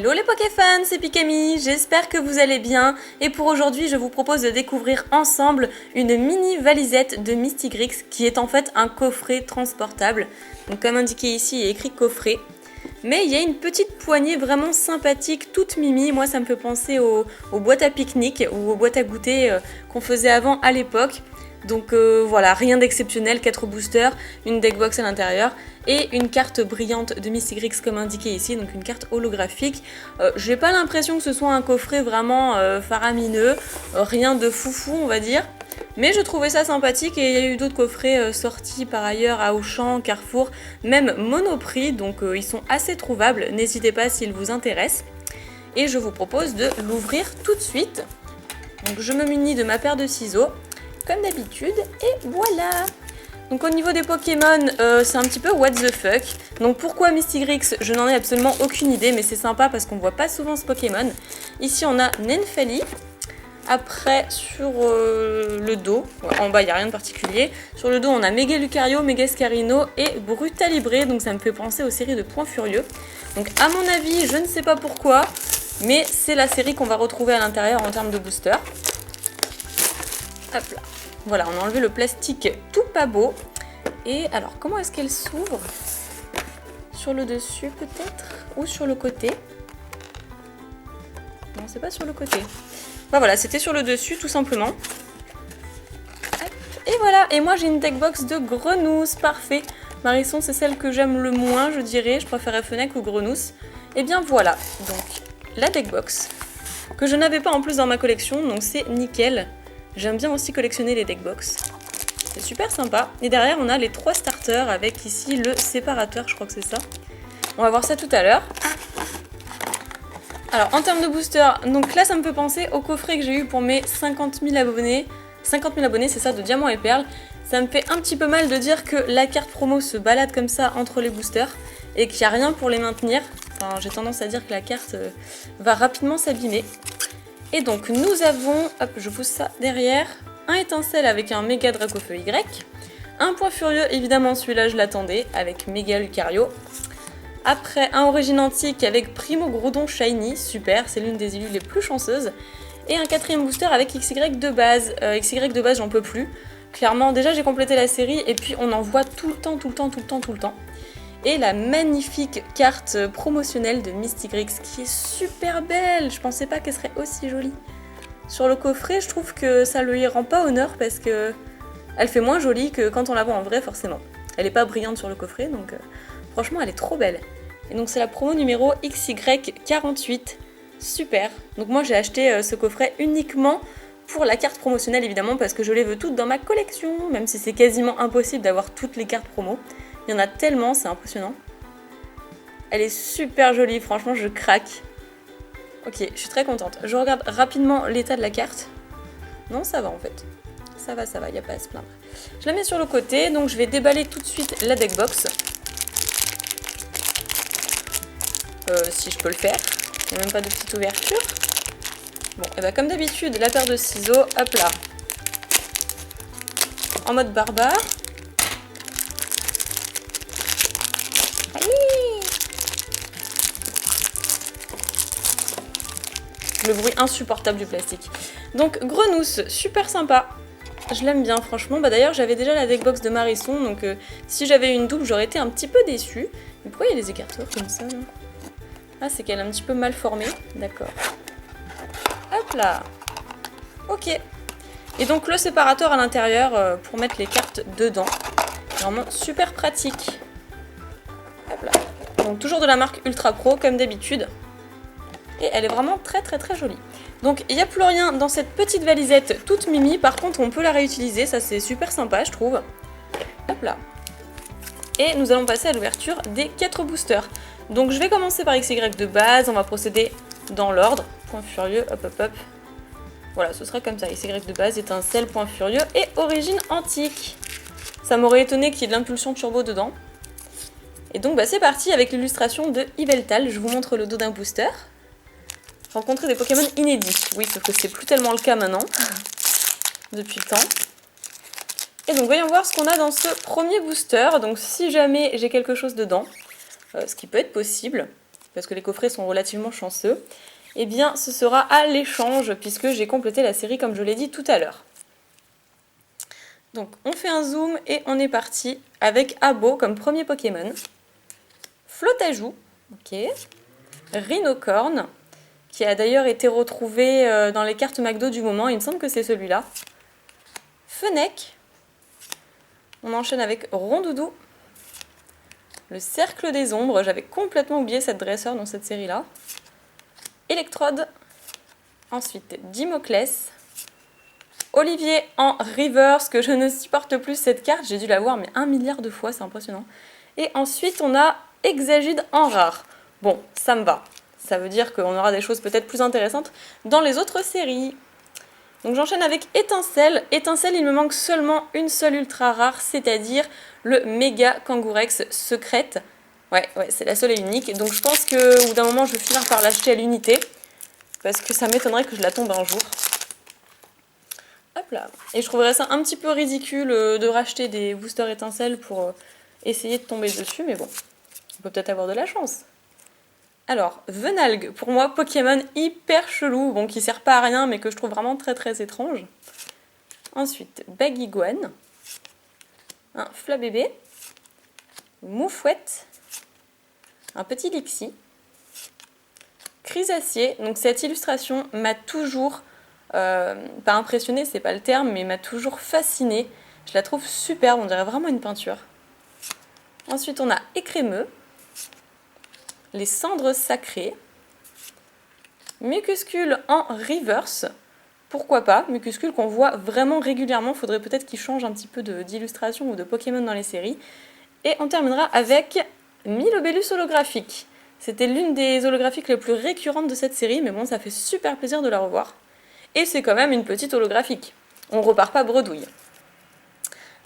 Hello les Pokéfans, c'est Pikami, j'espère que vous allez bien et pour aujourd'hui je vous propose de découvrir ensemble une mini valisette de Mystigrix qui est en fait un coffret transportable. Donc comme indiqué ici, il est écrit coffret. Mais il y a une petite poignée vraiment sympathique, toute mimi. Moi ça me fait penser aux boîtes à pique-nique ou aux boîtes à goûter qu'on faisait avant à l'époque. Donc voilà, rien d'exceptionnel, 4 boosters, une deckbox à l'intérieur et une carte brillante de Mystigrix comme indiqué ici, donc une carte holographique. J'ai pas l'impression que ce soit un coffret vraiment faramineux, rien de foufou on va dire. Mais je trouvais ça sympathique et il y a eu d'autres coffrets sortis par ailleurs à Auchan, Carrefour, même Monoprix, donc ils sont assez trouvables, n'hésitez pas s'ils vous intéressent. Et je vous propose de l'ouvrir tout de suite. Donc je me munis de ma paire de ciseaux, comme d'habitude, et voilà. Donc au niveau des Pokémon, c'est un petit peu what the fuck. Donc pourquoi Mystigrix, je n'en ai absolument aucune idée, mais c'est sympa parce qu'on voit pas souvent ce Pokémon. Ici on a Nenfali. Après sur le dos, en bas il n'y a rien de particulier. Sur le dos on a Mega Lucario, Mega Scarino et Brutalibré, donc ça me fait penser aux séries de Points Furieux. Donc à mon avis, je ne sais pas pourquoi, mais c'est la série qu'on va retrouver à l'intérieur en termes de booster. Hop là. Voilà, on a enlevé le plastique tout pas beau. Et alors, comment est-ce qu'elle s'ouvre? Sur le dessus peut-être? Ou sur le côté? Non, c'est pas sur le côté. Enfin, voilà, c'était sur le dessus tout simplement. Hop. Et voilà, et moi j'ai une deckbox de Grenousse, parfait. Marisson, c'est celle que j'aime le moins, je dirais. Je préférais Fennec ou Grenousse. Et bien voilà, donc la deckbox. Que je n'avais pas en plus dans ma collection, donc c'est nickel. J'aime bien aussi collectionner les deckbox. C'est super sympa. Et derrière, on a les 3 starters avec ici le séparateur, je crois que c'est ça. On va voir ça tout à l'heure. Alors, en termes de booster, donc là, ça me fait penser au coffret que j'ai eu pour mes 50 000 abonnés. 50 000 abonnés, c'est ça, de Diamant et Perle. Ça me fait un petit peu mal de dire que la carte promo se balade comme ça entre les boosters et qu'il n'y a rien pour les maintenir. Enfin, j'ai tendance à dire que la carte va rapidement s'abîmer. Et donc nous avons, hop, je pousse ça derrière, un étincelle avec un méga Dracofeu Y, un point furieux, évidemment celui-là je l'attendais, avec méga Lucario. Après un origine antique avec Primo Groudon Shiny, super, c'est l'une des élus les plus chanceuses. Et un 4ème booster avec XY de base. XY de base j'en peux plus. Clairement, déjà j'ai complété la série et puis on en voit tout le temps. Et la magnifique carte promotionnelle de Mystigrix qui est super belle. Je pensais pas qu'elle serait aussi jolie. Sur le coffret, je trouve que ça lui rend pas honneur parce que elle fait moins jolie que quand on la voit en vrai forcément. Elle est pas brillante sur le coffret donc franchement elle est trop belle. Et donc c'est la promo numéro XY48. Super. Donc moi j'ai acheté ce coffret uniquement pour la carte promotionnelle évidemment parce que je les veux toutes dans ma collection, même si c'est quasiment impossible d'avoir toutes les cartes promo. Il y en a tellement, c'est impressionnant. Elle est super jolie, franchement, je craque. Ok, je suis très contente. Je regarde rapidement l'état de la carte. Non, ça va en fait. Ça va, il n'y a pas à se plaindre. Je la mets sur le côté, donc je vais déballer tout de suite la deckbox. Si je peux le faire. Il n'y a même pas de petite ouverture. Bon, et bah comme d'habitude, la paire de ciseaux, hop là. En mode barbare. Le bruit insupportable du plastique. Donc Grenousse, super sympa. Je l'aime bien franchement. Bah d'ailleurs j'avais déjà la deckbox de Marisson, donc si j'avais une double j'aurais été un petit peu déçue. Mais pourquoi il y a des écarteurs comme ça là? Ah c'est qu'elle est un petit peu mal formée. D'accord. Hop là. Ok. Et donc le séparateur à l'intérieur pour mettre les cartes dedans. Vraiment super pratique. Hop là. Donc toujours de la marque Ultra Pro comme d'habitude. Et elle est vraiment très jolie. Donc il n'y a plus rien dans cette petite valisette toute mimi. Par contre on peut la réutiliser, ça c'est super sympa je trouve. Hop là. Et nous allons passer à l'ouverture des 4 boosters. Donc je vais commencer par XY de base, on va procéder dans l'ordre. Point furieux, hop. Voilà, ce sera comme ça, XY de base, étincelle, point furieux et origine antique. Ça m'aurait étonné qu'il y ait de l'impulsion turbo dedans. Et donc bah, c'est parti avec l'illustration de Yveltal. Je vous montre le dos d'un booster. Rencontrer des Pokémon inédits. Oui, sauf que c'est plus tellement le cas maintenant, depuis le temps. Et donc voyons voir ce qu'on a dans ce premier booster. Donc si jamais j'ai quelque chose dedans, ce qui peut être possible, parce que les coffrets sont relativement chanceux, eh bien ce sera à l'échange puisque j'ai complété la série comme je l'ai dit tout à l'heure. Donc on fait un zoom et on est parti avec Abo comme premier Pokémon. Flottajoux, ok. Rhinocorn, qui a d'ailleurs été retrouvé dans les cartes McDo du moment, il me semble que c'est celui-là. Fennec. On enchaîne avec Rondoudou. Le Cercle des Ombres, j'avais complètement oublié cette dresseur dans cette série-là. Electrode. Ensuite Dimoclès. Olivier en reverse, que je ne supporte plus cette carte, j'ai dû la voir mais 1 milliard de fois, c'est impressionnant. Et ensuite on a Exagide en rare. Bon, ça me va. Ça veut dire qu'on aura des choses peut-être plus intéressantes dans les autres séries. Donc j'enchaîne avec Étincelle. Étincelle, il me manque seulement une seule ultra rare, c'est-à-dire le Méga Kangourex secrète. Ouais, c'est la seule et unique. Donc je pense qu'au bout d'un moment, je vais finir par l'acheter à l'unité. Parce que ça m'étonnerait que je la tombe un jour. Hop là. Et je trouverais ça un petit peu ridicule de racheter des boosters étincelles pour essayer de tomber dessus. Mais bon, on peut peut-être avoir de la chance. Alors, Venalgue, pour moi, Pokémon hyper chelou, bon, qui sert pas à rien, mais que je trouve vraiment très très étrange. Ensuite, Baguiguane, un Flabébé, Moufouette, un petit Lixie, Chrysacier. Donc cette illustration m'a toujours, pas impressionnée, c'est pas le terme, mais m'a toujours fascinée. Je la trouve superbe, on dirait vraiment une peinture. Ensuite, on a Écrémeux, les Cendres Sacrées, Mucuscule en reverse, pourquoi pas, Mucuscule qu'on voit vraiment régulièrement, faudrait peut-être qu'il change un petit peu d'illustration ou de Pokémon dans les séries. Et on terminera avec Milobellus holographique. C'était l'une des holographiques les plus récurrentes de cette série, mais bon, ça fait super plaisir de la revoir. Et c'est quand même une petite holographique. On repart pas bredouille.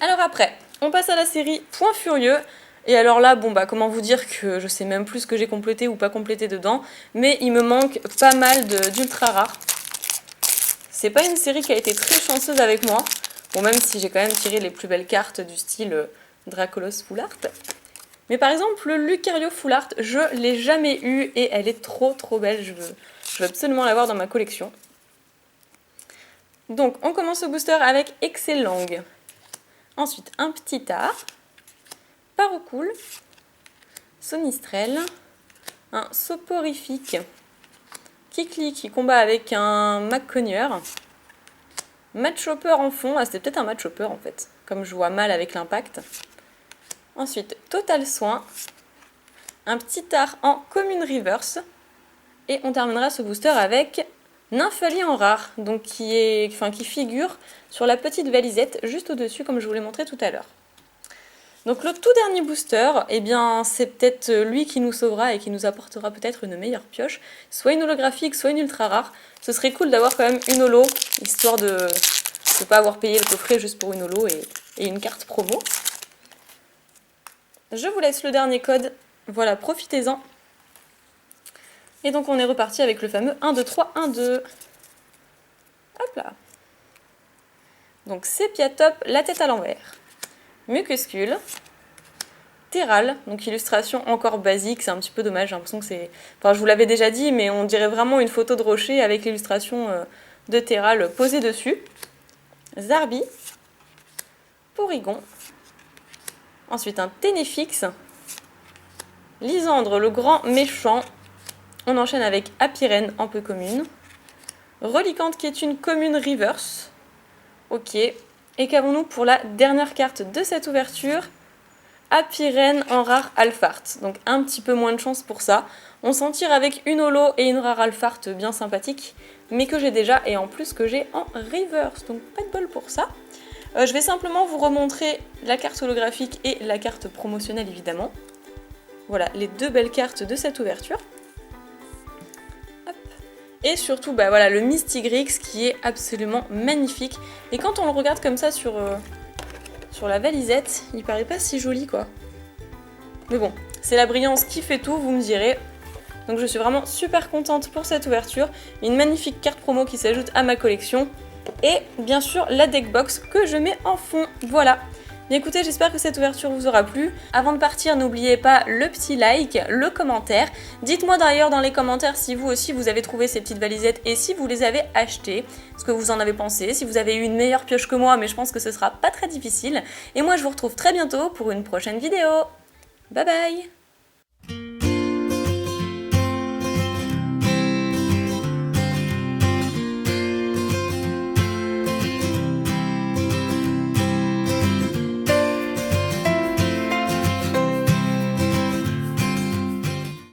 Alors après, on passe à la série Point Furieux. Et alors là, bon bah comment vous dire que je sais même plus ce que j'ai complété ou pas complété dedans, mais il me manque pas mal d'ultra rares. C'est pas une série qui a été très chanceuse avec moi, bon même si j'ai quand même tiré les plus belles cartes du style Dracolos Full Art. Mais par exemple le Lucario Full Art, je l'ai jamais eu et elle est trop belle, je veux absolument l'avoir dans ma collection. Donc on commence au booster avec Excellang. Ensuite un petit art. Parocool, Sonistrel, un Soporifique, Kikli qui combat avec un Macconnier, Matchopper en fond, ah c'était peut-être un Matchopper en fait, comme je vois mal avec l'impact. Ensuite Total Soin, un petit art en Commune Reverse, et on terminera ce booster avec Nymphalie en rare, donc qui figure sur la petite valisette juste au-dessus comme je vous l'ai montré tout à l'heure. Donc le tout dernier booster, eh bien c'est peut-être lui qui nous sauvera et qui nous apportera peut-être une meilleure pioche, soit une holographique, soit une ultra rare. Ce serait cool d'avoir quand même une holo, histoire de ne pas avoir payé le coffret juste pour une holo et une carte promo. Je vous laisse le dernier code, voilà, profitez-en. Et donc on est reparti avec le fameux 1, 2, 3, 1, 2. Hop là. Donc Sépiatop, la tête à l'envers. Mucuscule, Terral, donc illustration encore basique, c'est un petit peu dommage, j'ai l'impression que c'est... Enfin, je vous l'avais déjà dit, mais on dirait vraiment une photo de rocher avec l'illustration de Terral posée dessus. Zarbi, Porygon, ensuite un Ténéfix, Lysandre, le grand méchant, on enchaîne avec Apirène en peu commune, Reliquante qui est une commune reverse, ok. Et qu'avons-nous pour la dernière carte de cette ouverture? Apirène en rare Alphart. Donc un petit peu moins de chance pour ça. On s'en tire avec une holo et une rare Alphart bien sympathique, mais que j'ai déjà et en plus que j'ai en reverse. Donc pas de bol pour ça. Je vais simplement vous remontrer la carte holographique et la carte promotionnelle évidemment. Voilà les deux belles cartes de cette ouverture. Et surtout, bah voilà, le Mystigrix qui est absolument magnifique. Et quand on le regarde comme ça sur la valisette, il paraît pas si joli quoi. Mais bon, c'est la brillance qui fait tout, vous me direz. Donc je suis vraiment super contente pour cette ouverture. Une magnifique carte promo qui s'ajoute à ma collection. Et bien sûr la deckbox que je mets en fond. Voilà. Bien écoutez, j'espère que cette ouverture vous aura plu. Avant de partir, n'oubliez pas le petit like, le commentaire. Dites-moi d'ailleurs dans les commentaires si vous aussi vous avez trouvé ces petites valisettes et si vous les avez achetées, ce que vous en avez pensé, si vous avez eu une meilleure pioche que moi, mais je pense que ce sera pas très difficile. Et moi je vous retrouve très bientôt pour une prochaine vidéo. Bye bye!